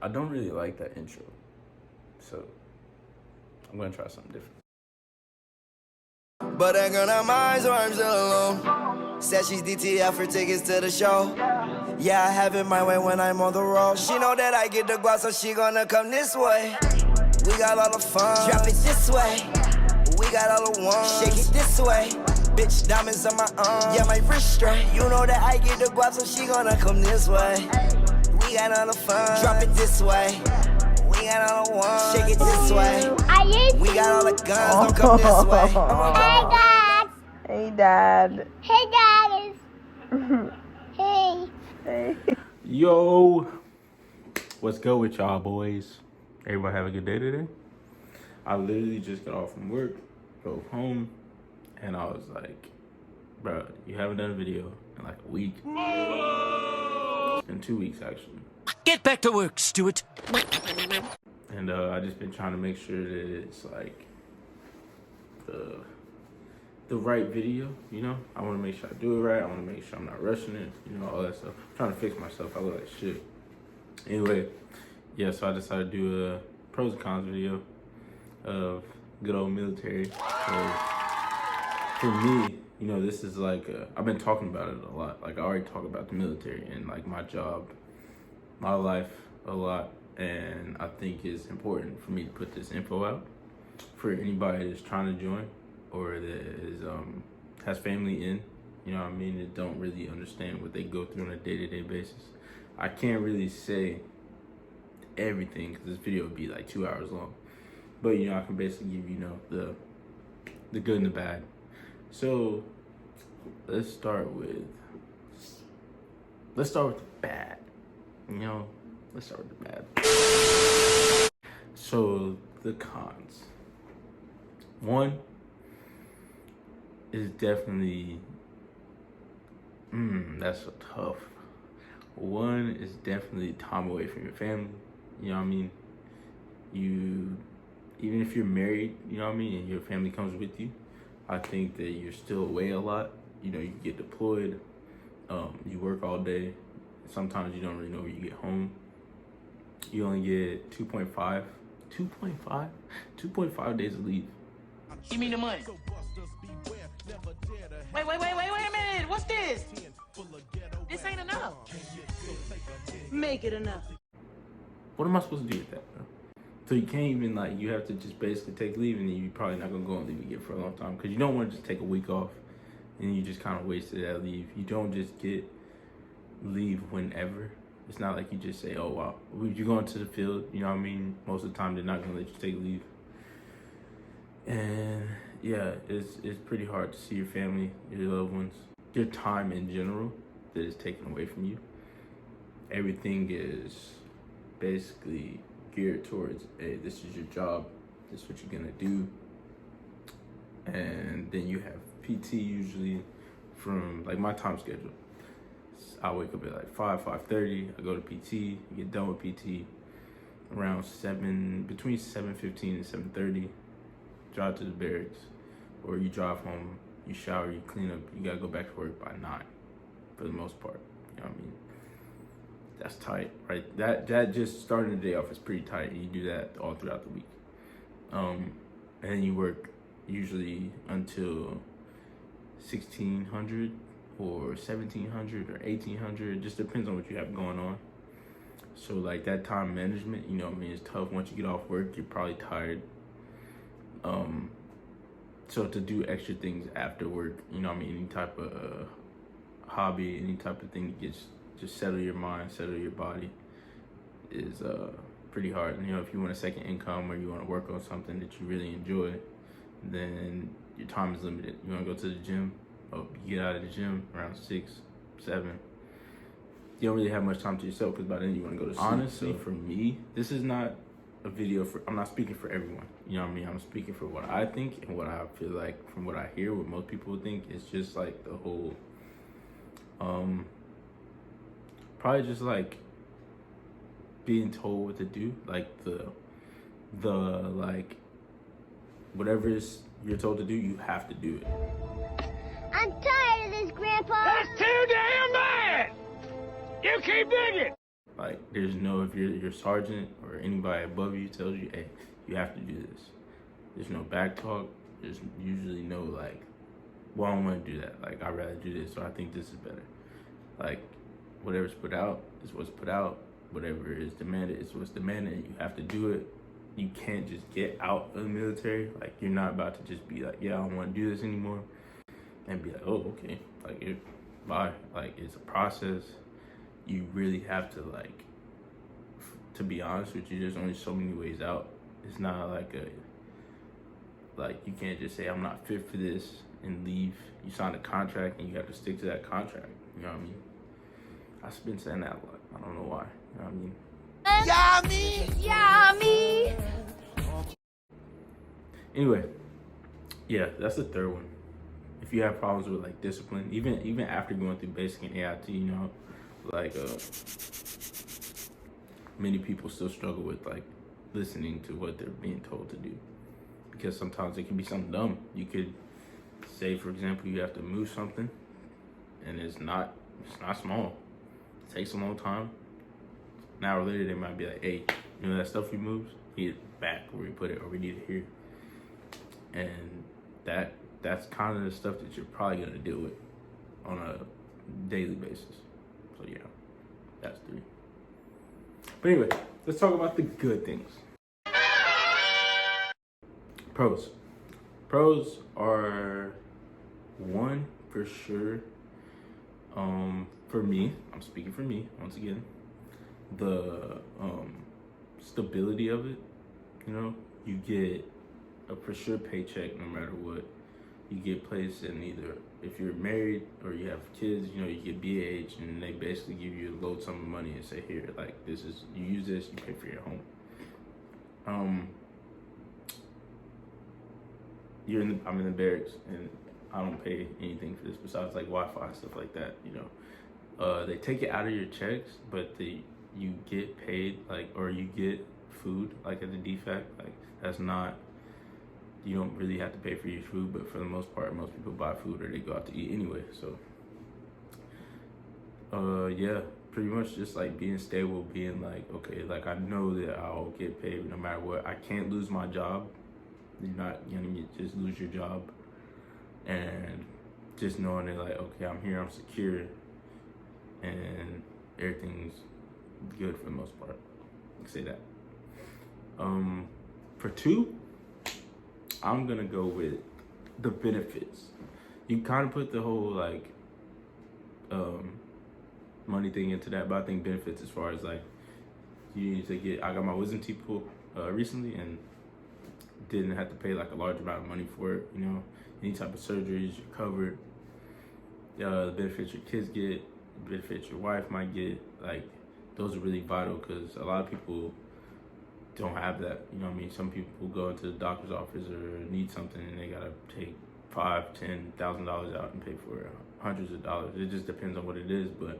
I don't really like that intro, so I'm gonna try something different. But that girl on mine, so I'm still alone. Said she's DTF for tickets to the show. Yeah, I have it my way when I'm on the road. She know that I get the guap, so she gonna come this way. We got all the fun. Drop it this way. We got all the ones. Shake it this way. Bitch, diamonds on my arm. Yeah, my wrist straight. You know that I get the guap, so she gonna come this way. We got all the fun. Drop it this way. We got all the ones. Shake it this way. We got all the guns. Don't come this way. Hey, Dad. Hey, Dad. Hey, Dad. Hey. Hey. Yo, what's good with y'all boys? Everybody have a good day today? I literally just got off from work, drove home, and I was like, bro, you haven't done a video in like a week. It's been 2 weeks actually. Get back to work, Stuart. And I just been trying to make sure that it's like the right video, you know? I want to make sure I do it right. I want to make sure I'm not rushing it, you know, all that stuff. I'm trying to fix myself. I look like shit. Anyway, yeah, so I decided to do a pros and cons video of good old military. So for me, you know, this is like, I've been talking about it a lot. Like I already talk about the military and like my job, my life a lot. And I think it's important for me to put this info out for anybody that's trying to join or that is, has family in, you know what I mean, that don't really understand what they go through on a day-to-day basis. I can't really say everything because this video would be like 2 hours long. But, you know, I can basically give, you know, the good and the bad. So let's start with the bad, you know. Let's start with the bad. So the cons. One is definitely, that's so tough. One is definitely time away from your family. You know what I mean? Even if you're married, you know what I mean, and your family comes with you, I think that you're still away a lot. You know, you get deployed, you work all day. Sometimes you don't really know when you get home. You only get 2.5 days of leave. Give me the money. Wait a minute. What's this? This ain't enough. Make it enough. What am I supposed to do with that, bro? So you can't even, like, you have to just basically take leave, and then you're probably not gonna go on leave again for a long time because you don't want to just take a week off and you just kind of wasted that leave. You don't just get leave whenever. It's not like you just say, oh, wow, you're going to the field, you know what I mean? Most of the time, they're not going to let you take leave. And, yeah, it's pretty hard to see your family, your loved ones, your time in general that is taken away from you. Everything is basically geared towards, hey, this is your job, this is what you're going to do. And then you have PT usually from, like, my time schedule. I wake up at like 5:30. I go to PT. Get done with PT around between 7:15 and 7:30. Drive to the barracks, or you drive home. You shower, you clean up. You gotta go back to work by 9, for the most part. You know what I mean? That's tight, right? That just starting the day off is pretty tight. You do that all throughout the week, and then you work usually until 1600. Or 1700 or 1800, just depends on what you have going on. So like that time management, you know what I mean, it's tough. Once you get off work, you're probably tired. So to do extra things after work, you know what I mean, any type of hobby, any type of thing that just settle your mind, settle your body is pretty hard. And, you know, if you want a second income or you want to work on something that you really enjoy, then your time is limited. You want to go to the gym, you get out of the gym around 6, 7. You don't really have much time to yourself because by then you want to go to sleep. Honestly, for me, this is not a video for, I'm not speaking for everyone. You know what I mean? I'm speaking for what I think and what I feel like from what I hear, what most people think. It's just like the whole, probably just like being told what to do. Like the like, whatever you're told to do, you have to do it. I'm tired of this, Grandpa. That's too damn bad! You keep digging! Like, there's no, if your sergeant or anybody above you tells you, hey, you have to do this. There's no back talk. There's usually no like, well, I don't want to do that. Like, I'd rather do this, so I think this is better. Like, whatever's put out is what's put out. Whatever is demanded is what's demanded. You have to do it. You can't just get out of the military. Like, you're not about to just be like, yeah, I don't want to do this anymore, and be like, oh, okay, like, bye. Like, it's a process. You really have to, like, to be honest with you, there's only so many ways out. It's not like you can't just say I'm not fit for this and leave. You sign a contract and you have to stick to that contract. You know what I mean? I've been saying that a lot. I don't know why. You know what I mean? Yummy! Anyway, yeah, that's the third one. If you have problems with like discipline, even after going through basic and AIT, you know, like many people still struggle with like listening to what they're being told to do, because sometimes it can be something dumb. You could say, for example, you have to move something, and it's not small. It takes a long time. An hour later, they might be like, hey, you know that stuff we moved? Get it back where we put it, or we need it here. And that's kind of the stuff that you're probably gonna deal with on a daily basis. So yeah, that's 3. But anyway, let's talk about the good things. Pros. Pros are, one, for sure. For me, I'm speaking for me once again. The stability of it. You know, you get a for sure paycheck no matter what. You get placed in either, if you're married or you have kids, you know, you get BAH, and they basically give you a load sum of money and say, here, like, this is, you use this, you pay for your home. I'm in the barracks, and I don't pay anything for this besides like Wi-Fi and stuff like that, you know. They take it out of your checks, but you get paid, like, or you get food, like at the DFAC. Like, that's not, you don't really have to pay for your food, but for the most part, most people buy food or they go out to eat anyway. So, yeah, pretty much just like being stable, being like, okay, like, I know that I'll get paid no matter what. I can't lose my job. You're not gonna just lose your job. And just knowing that, like, okay, I'm here, I'm secure, and everything's good for the most part. I can say that. For 2, I'm gonna go with the benefits. You kind of put the whole like money thing into that, but I think benefits as far as like, you need to get, I got my wisdom teeth pulled recently, and didn't have to pay like a large amount of money for it. You know, any type of surgeries, you're covered. The benefits your kids get, the benefits your wife might get, like, those are really vital, because a lot of people don't have that. You know what I mean? Some people go into the doctor's office or need something, and they gotta take $5,000-$10,000 out and pay for it, hundreds of dollars. It just depends on what it is, but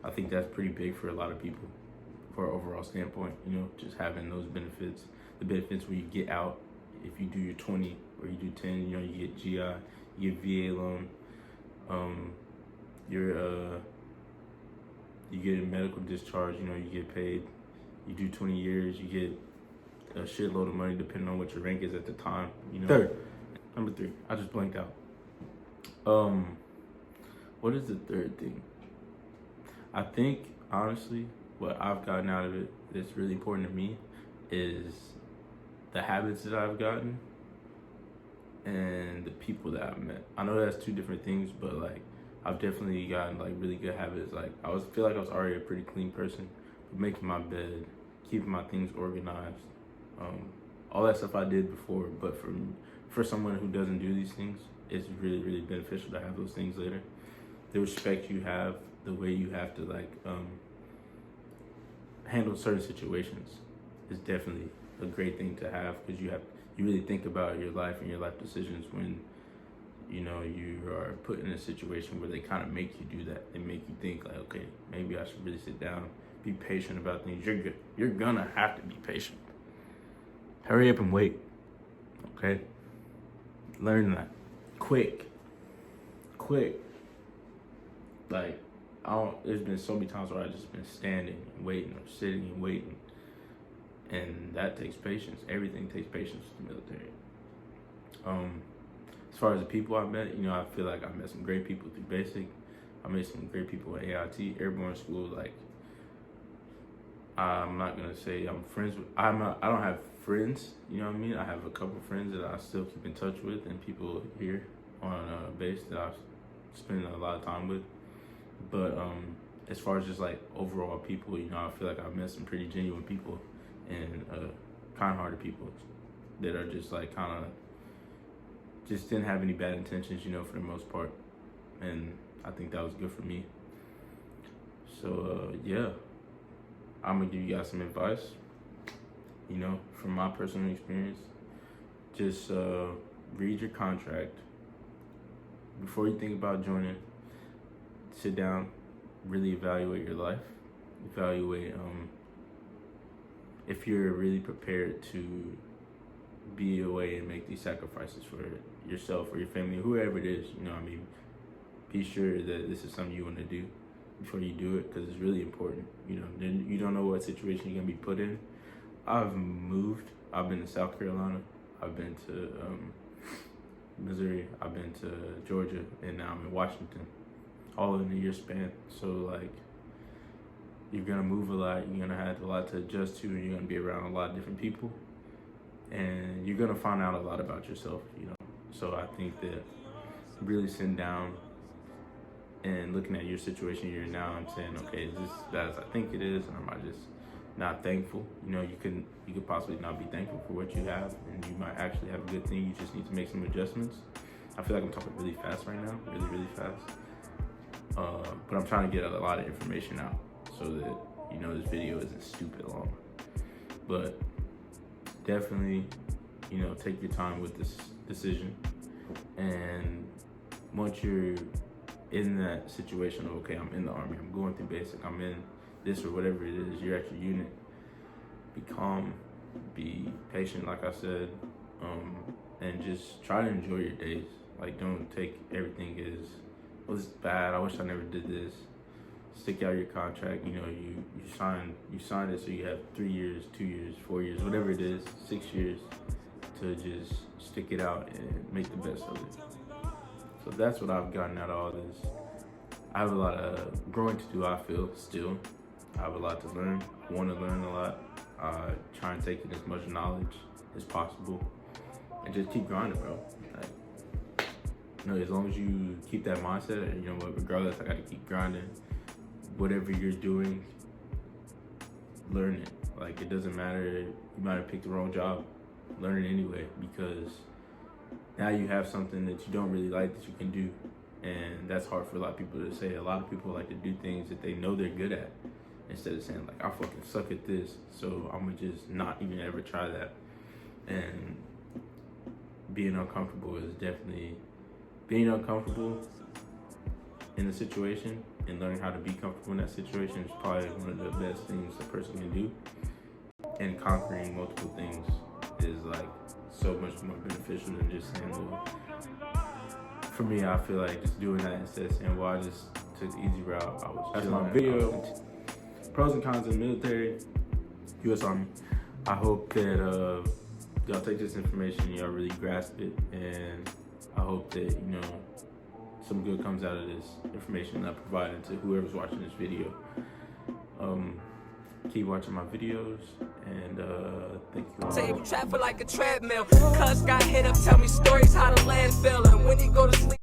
I think that's pretty big for a lot of people, for an overall standpoint. You know, just having those benefits, the benefits where you get out. If you do your 20 or you do 10, you know, you get GI, you get VA loan, you get a medical discharge, you know, you get paid. You do 20 years, you get a shitload of money depending on what your rank is at the time, you know. Number 3, I just blanked out. What is the third thing? I think, honestly, what I've gotten out of it that's really important to me is the habits that I've gotten and the people that I've met. I know that's 2 different things, but like, I've definitely gotten like really good habits. Like, feel like I was already a pretty clean person, but making my bed, keeping my things organized, all that stuff I did before. But for someone who doesn't do these things, it's really, really beneficial to have those things later. The respect you have, the way you have to like handle certain situations is definitely a great thing to have, because you really think about your life and your life decisions when, you know, you are put in a situation where they kind of make you do that. They make you think like, okay, maybe I should really sit down, be patient about things. You're gonna have to be patient. Hurry up and wait, okay? Learn that. Quick. Like, there's been so many times where I just been standing and waiting or sitting and waiting. And that takes patience. Everything takes patience with the military. As far as the people I've met, I feel like I've met some great people through basic. I met some great people at AIT, Airborne School. Like, I'm not gonna say I'm friends with. I don't have friends. You know what I mean? I have a couple friends that I still keep in touch with, and people here on base that I spend a lot of time with. But as far as just like overall people, I feel like I've met some pretty genuine people and kind-hearted people that are just like kind of just didn't have any bad intentions, for the most part. And I think that was good for me. So yeah, I'm gonna give you guys some advice, from my personal experience. Just read your contract before you think about joining. Sit down, really evaluate your life, evaluate if you're really prepared to be away and make these sacrifices for yourself or your family, whoever it is. Be sure that this is something you want to do before you do it, because it's really important. Then you don't know what situation you're gonna be put in. I've moved. I've been to South Carolina. I've been to Missouri. I've been to Georgia, and now I'm in Washington, all in a year span. So like, you're gonna move a lot. You're gonna have a lot to adjust to, and you're gonna be around a lot of different people, and you're gonna find out a lot about yourself. So I think that really sitting down and looking at your situation you're in now and saying, okay, is this bad as I think it is, or am I just not thankful? You could possibly not be thankful for what you have, and you might actually have a good thing. You just need to make some adjustments. I feel like I'm talking really fast right now, really fast. But I'm trying to get a lot of information out so that this video isn't stupid long. But definitely, take your time with this decision. And once you're in that situation of, okay, I'm in the Army, I'm going through basic, I'm in this or whatever it is, you're at your unit, be calm, be patient, like I said, and just try to enjoy your days. Like, don't take everything as, well, this is bad, I wish I never did this. Stick out your contract. You signed it, so you have 3 years, 2 years, 4 years, whatever it is, 6 years, to just stick it out and make the best of it. So that's what I've gotten out of all this. I have a lot of growing to do, I feel, still. I have a lot to learn. I want to learn a lot. Try and take in as much knowledge as possible, and just keep grinding, bro. Like, as long as you keep that mindset, regardless, I gotta keep grinding. Whatever you're doing, learn it. Like, it doesn't matter, you might have picked the wrong job, learn it anyway, because now you have something that you don't really like that you can do. And that's hard for a lot of people to say. A lot of people like to do things that they know they're good at, instead of saying, like, I fucking suck at this, so I'm gonna just not even ever try that. And being uncomfortable is definitely, being uncomfortable in the situation and learning how to be comfortable in that situation is probably one of the best things a person can do. And conquering multiple things is like so much more beneficial than just saying, well, for me, I feel like just doing that instead of saying, well, I just took the easy route. That's my video. Pros and cons of the military, U.S. Army. I hope that y'all take this information, y'all really grasp it, and I hope that, some good comes out of this information that I provided to whoever's watching this video. Keep watching my videos, and thank you all. Say you travel like a treadmill. Cuz got hit up, tell me stories how the land feel, and when he go to sleep.